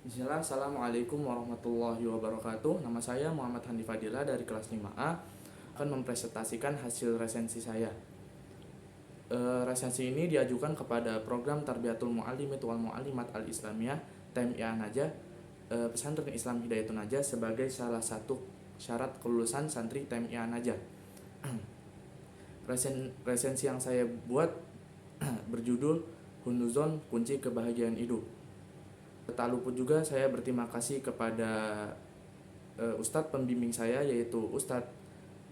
Bismillah, Assalamualaikum warahmatullahi wabarakatuh. Nama saya Muhammad Handi Fadila dari kelas 5A akan mempresentasikan hasil resensi saya. Resensi ini diajukan kepada program Tarbiyatul Mu'allimit wal Mu'allimat Al-Islamiyah TMIA Najah, Pesantren Islam Hidayatun Najah sebagai salah satu syarat kelulusan santri TMIA Najah. Resensi yang saya buat berjudul Husnuzon Kunci Kebahagiaan Hidup. Tak luput juga saya berterima kasih kepada Ustadz pembimbing saya, yaitu Ustadz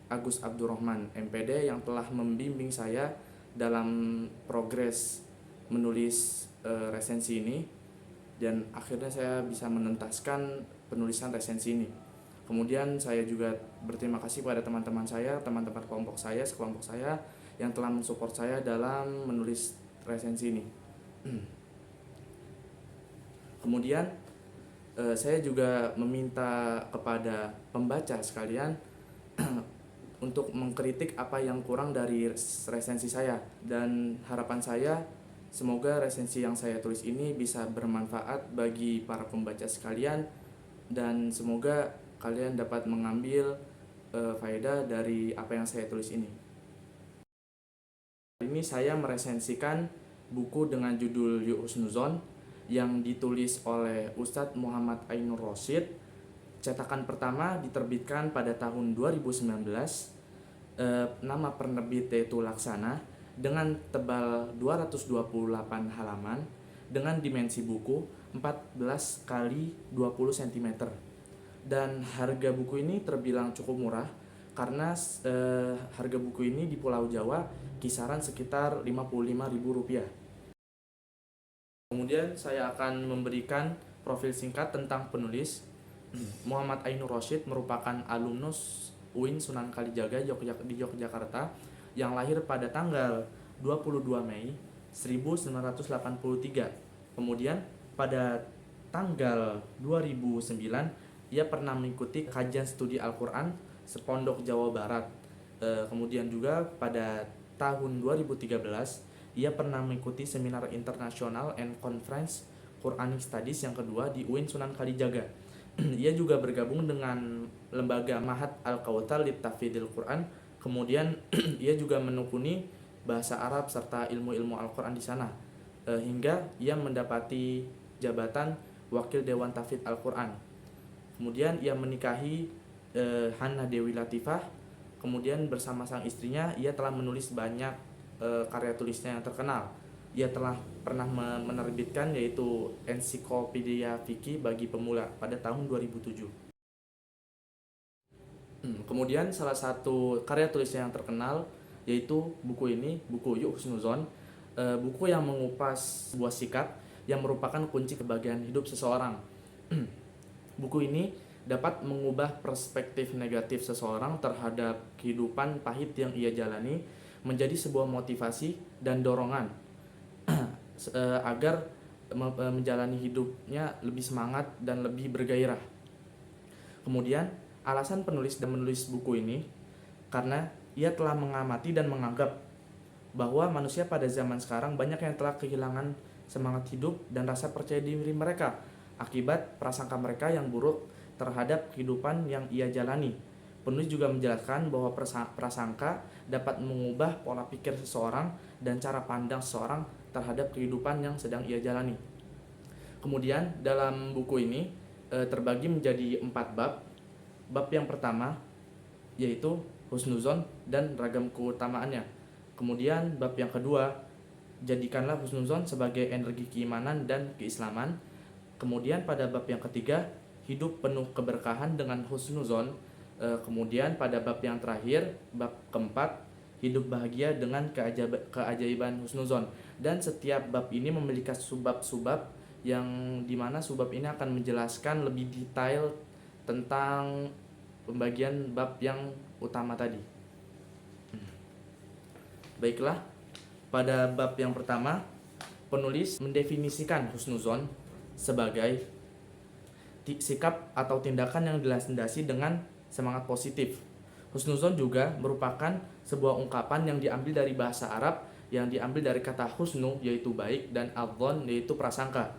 Agus Abdurrahman MPD, yang telah membimbing saya dalam progres menulis resensi ini, dan akhirnya saya bisa menuntaskan penulisan resensi ini. Kemudian saya juga berterima kasih kepada teman-teman saya, teman-teman sekelompok saya yang telah mensupport saya dalam menulis resensi ini. Kemudian saya juga meminta kepada pembaca sekalian untuk mengkritik apa yang kurang dari resensi saya, dan harapan saya semoga resensi yang saya tulis ini bisa bermanfaat bagi para pembaca sekalian, dan semoga kalian dapat mengambil faedah dari apa yang saya tulis ini. Hari ini saya meresensikan buku dengan judul Husnuzon yang ditulis oleh Ustadz Muhammad Ainur Rosyid. Cetakan pertama diterbitkan pada tahun 2019. Nama penerbit yaitu Laksana, dengan tebal 228 halaman dengan dimensi buku 14 kali 20 cm. Dan harga buku ini terbilang cukup murah karena harga buku ini di Pulau Jawa kisaran sekitar Rp55.000. Kemudian saya akan memberikan profil singkat tentang penulis. Muhammad Ainur Rosyid merupakan alumnus UIN Sunan Kalijaga di Yogyakarta yang lahir pada tanggal 22 Mei 1983. Kemudian pada tanggal 2009 ia pernah mengikuti kajian studi Al-Quran sepondok Jawa Barat. Kemudian juga pada tahun 2013 ia pernah mengikuti seminar internasional and conference Quranic Studies yang kedua di UIN Sunan Kalijaga. Ia juga bergabung dengan lembaga Mahat Al-Kautsar Litafidil Quran. Kemudian ia juga menekuni bahasa Arab serta ilmu-ilmu Al-Quran di sana, hingga ia mendapati jabatan Wakil Dewan Tahfidz Al-Quran. Kemudian ia menikahi Hana Dewi Latifah. Kemudian bersama sang istrinya ia telah menulis banyak karya tulisnya yang terkenal. Ia telah pernah menerbitkan yaitu Ensiklopedia Fikih bagi Pemula pada tahun 2007. Kemudian salah satu karya tulisnya yang terkenal yaitu buku ini, buku Husnuzon, buku yang mengupas sebuah sikap yang merupakan kunci kebahagiaan hidup seseorang. Buku ini dapat mengubah perspektif negatif seseorang terhadap kehidupan pahit yang ia jalani menjadi sebuah motivasi dan dorongan agar menjalani hidupnya lebih semangat dan lebih bergairah. Kemudian alasan penulis dan menulis buku ini karena ia telah mengamati dan menganggap bahwa manusia pada zaman sekarang banyak yang telah kehilangan semangat hidup dan rasa percaya diri mereka akibat prasangka mereka yang buruk terhadap kehidupan yang ia jalani. Penulis juga menjelaskan bahwa prasangka dapat mengubah pola pikir seseorang dan cara pandang seseorang terhadap kehidupan yang sedang ia jalani. Kemudian dalam buku ini terbagi menjadi 4 bab. Bab yang pertama yaitu Husnuzon dan ragam keutamaannya. Kemudian bab yang kedua, jadikanlah Husnuzon sebagai energi keimanan dan keislaman. Kemudian pada bab yang ketiga, hidup penuh keberkahan dengan Husnuzon. Kemudian pada bab yang terakhir, bab keempat, hidup bahagia dengan keajaiban Husnuzon. Dan setiap bab ini memiliki subbab-subbab yang dimana subbab ini akan menjelaskan lebih detail tentang pembagian bab yang utama tadi. Baiklah, pada bab yang pertama, penulis mendefinisikan Husnuzon sebagai sikap atau tindakan yang dilandasi dengan semangat positif. Husnuzon juga merupakan sebuah ungkapan yang diambil dari bahasa Arab, yang diambil dari kata husnu yaitu baik dan adzon yaitu prasangka.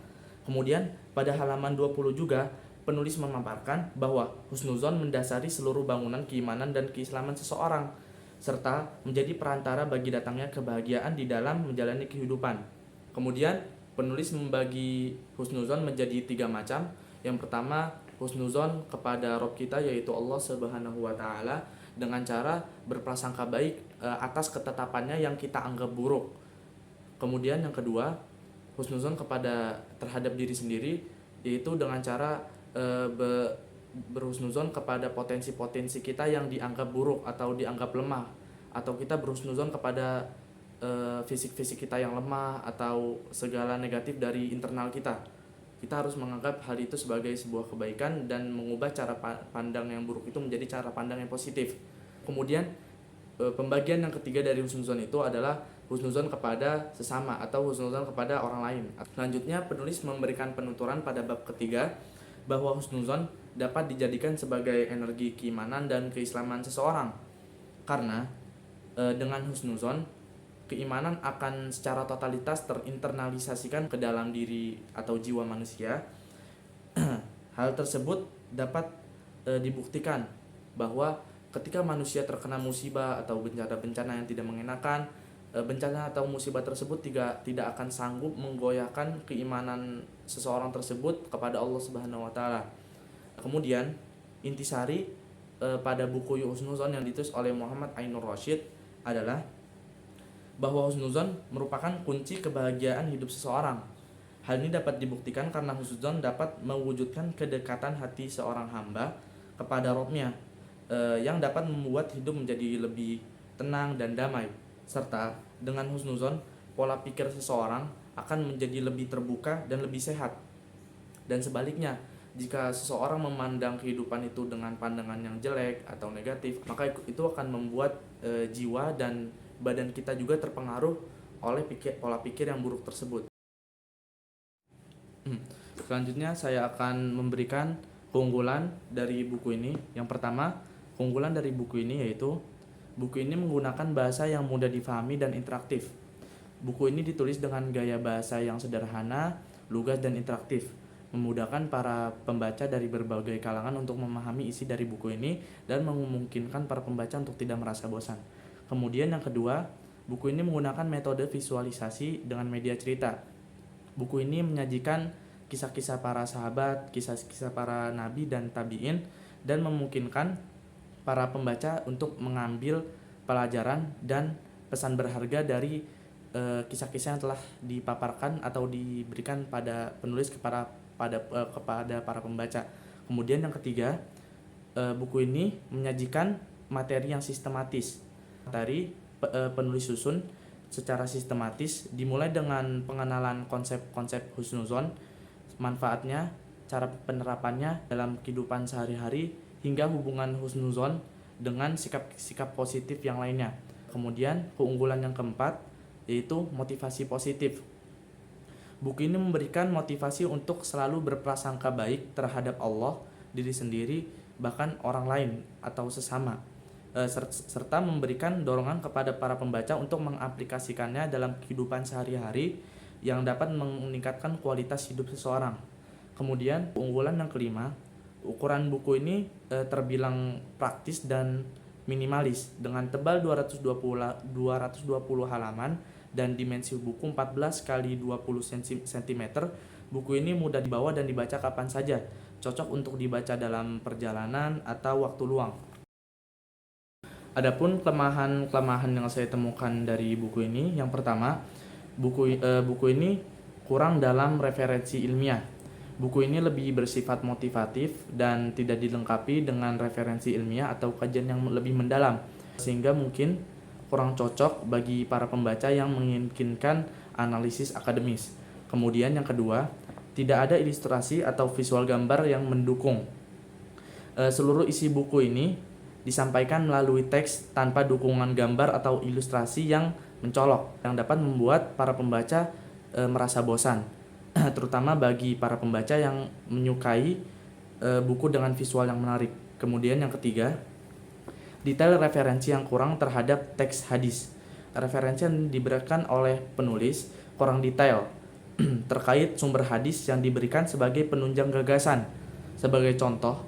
Kemudian Pada halaman 20 juga, penulis memaparkan bahwa husnuzon mendasari seluruh bangunan keimanan dan keislaman seseorang, serta menjadi perantara bagi datangnya kebahagiaan di dalam menjalani kehidupan. Kemudian, penulis membagi husnuzon menjadi 3 macam. Yang pertama, husnuzon kepada Rob kita, yaitu Allah Subhanahu wa Ta'ala, dengan cara berprasangka baik atas ketetapannya yang kita anggap buruk. Kemudian yang kedua, husnuzon terhadap diri sendiri, yaitu dengan cara berhusnuzon kepada potensi-potensi kita yang dianggap buruk atau dianggap lemah, atau kita berhusnuzon kepada fisik-fisik kita yang lemah atau segala negatif dari internal kita. Kita harus menganggap hal itu sebagai sebuah kebaikan dan mengubah cara pandang yang buruk itu menjadi cara pandang yang positif. Kemudian pembagian yang ketiga dari husnuzon itu adalah husnuzon kepada sesama atau husnuzon kepada orang lain. Selanjutnya, penulis memberikan penuturan pada bab ketiga bahwa husnuzon dapat dijadikan sebagai energi keimanan dan keislaman seseorang. Karena dengan husnuzon, keimanan akan secara totalitas terinternalisasikan ke dalam diri atau jiwa manusia. Hal tersebut dapat dibuktikan bahwa ketika manusia terkena musibah atau bencana-bencana yang tidak mengenakan, bencana atau musibah tersebut tidak akan sanggup menggoyahkan keimanan seseorang tersebut kepada Allah Subhanahu wa Ta'ala. Kemudian intisari pada buku Husnuzon yang ditulis oleh Muhammad Ainur Rasyid adalah bahwa husnuzon merupakan kunci kebahagiaan hidup seseorang. Hal ini dapat dibuktikan karena husnuzon dapat mewujudkan kedekatan hati seorang hamba kepada Rabb-nya, yang dapat membuat hidup menjadi lebih tenang dan damai. Serta dengan husnuzon, pola pikir seseorang akan menjadi lebih terbuka dan lebih sehat. Dan sebaliknya, jika seseorang memandang kehidupan itu dengan pandangan yang jelek atau negatif, maka itu akan membuat jiwa dan badan kita juga terpengaruh oleh pola pikir yang buruk tersebut. Selanjutnya saya akan memberikan keunggulan dari buku ini. Yang pertama, keunggulan dari buku ini yaitu buku ini menggunakan bahasa yang mudah difahami dan interaktif. Buku ini ditulis dengan gaya bahasa yang sederhana, lugas dan interaktif, memudahkan para pembaca dari berbagai kalangan untuk memahami isi dari buku ini dan memungkinkan para pembaca untuk tidak merasa bosan. Kemudian yang kedua, buku ini menggunakan metode visualisasi dengan media cerita. Buku ini menyajikan kisah-kisah para sahabat, kisah-kisah para nabi dan tabi'in, dan memungkinkan para pembaca untuk mengambil pelajaran dan pesan berharga dari kisah-kisah yang telah dipaparkan atau diberikan pada penulis kepada para pembaca. Kemudian yang ketiga, buku ini menyajikan materi yang sistematis. Materi penulis susun secara sistematis, dimulai dengan pengenalan konsep-konsep husnuzon, manfaatnya, cara penerapannya dalam kehidupan sehari-hari, hingga hubungan husnuzon dengan sikap-sikap positif yang lainnya. Kemudian keunggulan yang keempat yaitu motivasi positif. Buku ini memberikan motivasi untuk selalu berprasangka baik terhadap Allah, diri sendiri, bahkan orang lain atau sesama, serta memberikan dorongan kepada para pembaca untuk mengaplikasikannya dalam kehidupan sehari-hari yang dapat meningkatkan kualitas hidup seseorang. Kemudian keunggulan yang kelima, ukuran buku ini terbilang praktis dan minimalis dengan tebal 220 halaman dan dimensi buku 14 x 20 cm. Buku ini mudah dibawa dan dibaca kapan saja, cocok untuk dibaca dalam perjalanan atau waktu luang. Adapun kelemahan yang saya temukan dari buku ini, yang pertama, buku ini kurang dalam referensi ilmiah. Buku ini lebih bersifat motivatif dan tidak dilengkapi dengan referensi ilmiah atau kajian yang lebih mendalam, sehingga mungkin kurang cocok bagi para pembaca yang menginginkan analisis akademis. Kemudian yang kedua, tidak ada ilustrasi atau visual gambar yang mendukung. Seluruh isi buku ini disampaikan melalui teks tanpa dukungan gambar atau ilustrasi yang mencolok, yang dapat membuat para pembaca merasa bosan, terutama bagi para pembaca yang menyukai buku dengan visual yang menarik. Kemudian yang ketiga, detail referensi yang kurang terhadap teks hadis. Referensi yang diberikan oleh penulis kurang detail, terkait sumber hadis yang diberikan sebagai penunjang gagasan. Sebagai contoh,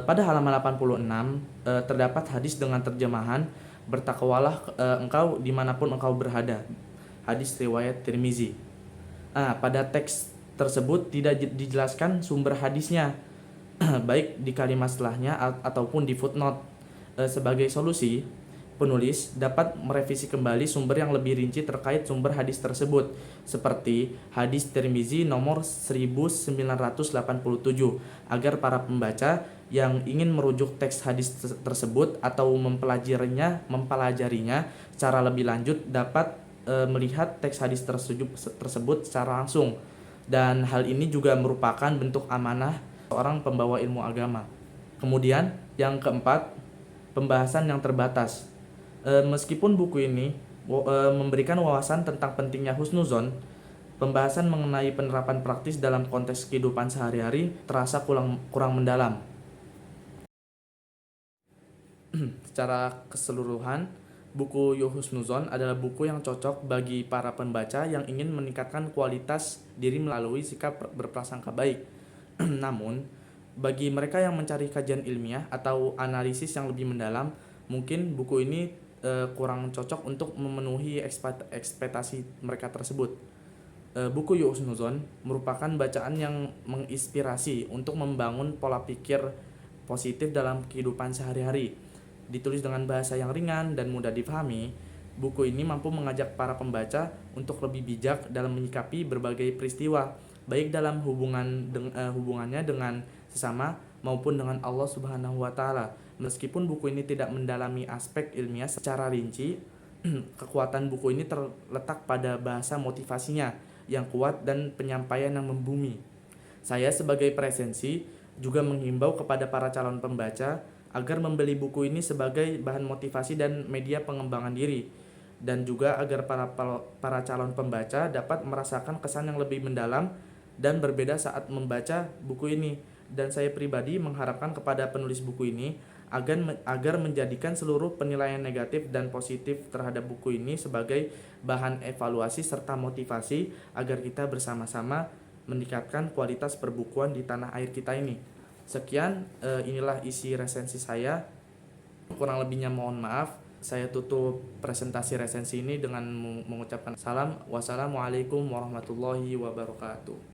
pada halaman 86 terdapat hadis dengan terjemahan bertakwalah engkau dimanapun engkau berada. Hadis riwayat Tirmizi. Pada teks tersebut tidak dijelaskan sumber hadisnya, baik di kalimat setelahnya ataupun di footnote. Sebagai solusi, penulis dapat merevisi kembali sumber yang lebih rinci terkait sumber hadis tersebut, seperti hadis Tirmizi nomor 1987, agar para pembaca yang ingin merujuk teks hadis tersebut atau mempelajarinya secara lebih lanjut dapat melihat teks hadis tersebut secara langsung. Dan hal ini juga merupakan bentuk amanah seorang pembawa ilmu agama. Kemudian yang keempat, pembahasan yang terbatas. Meskipun buku ini memberikan wawasan tentang pentingnya husnuzon, pembahasan mengenai penerapan praktis dalam konteks kehidupan sehari-hari terasa kurang mendalam. Secara keseluruhan, buku Husnuzon adalah buku yang cocok bagi para pembaca yang ingin meningkatkan kualitas diri melalui sikap berprasangka baik. Namun, bagi mereka yang mencari kajian ilmiah atau analisis yang lebih mendalam, mungkin buku ini kurang cocok untuk memenuhi ekspektasi mereka tersebut. Buku Husnuzon merupakan bacaan yang menginspirasi untuk membangun pola pikir positif dalam kehidupan sehari-hari. Ditulis dengan bahasa yang ringan dan mudah dipahami, buku ini mampu mengajak para pembaca untuk lebih bijak dalam menyikapi berbagai peristiwa, baik dalam hubungannya dengan sesama maupun dengan Allah Subhanahu wa taala. Meskipun buku ini tidak mendalami aspek ilmiah secara rinci, kekuatan buku ini terletak pada bahasa motivasinya yang kuat dan penyampaian yang membumi. Saya sebagai presensi juga menghimbau kepada para calon pembaca agar membeli buku ini sebagai bahan motivasi dan media pengembangan diri, dan juga agar para calon pembaca dapat merasakan kesan yang lebih mendalam dan berbeda saat membaca buku ini. Dan saya pribadi mengharapkan kepada penulis buku ini agar menjadikan seluruh penilaian negatif dan positif terhadap buku ini sebagai bahan evaluasi serta motivasi agar kita bersama-sama meningkatkan kualitas perbukuan di tanah air kita ini. Sekian, inilah isi resensi saya. Kurang lebihnya mohon maaf. Saya tutup presentasi resensi ini dengan mengucapkan salam. Wassalamualaikum warahmatullahi wabarakatuh.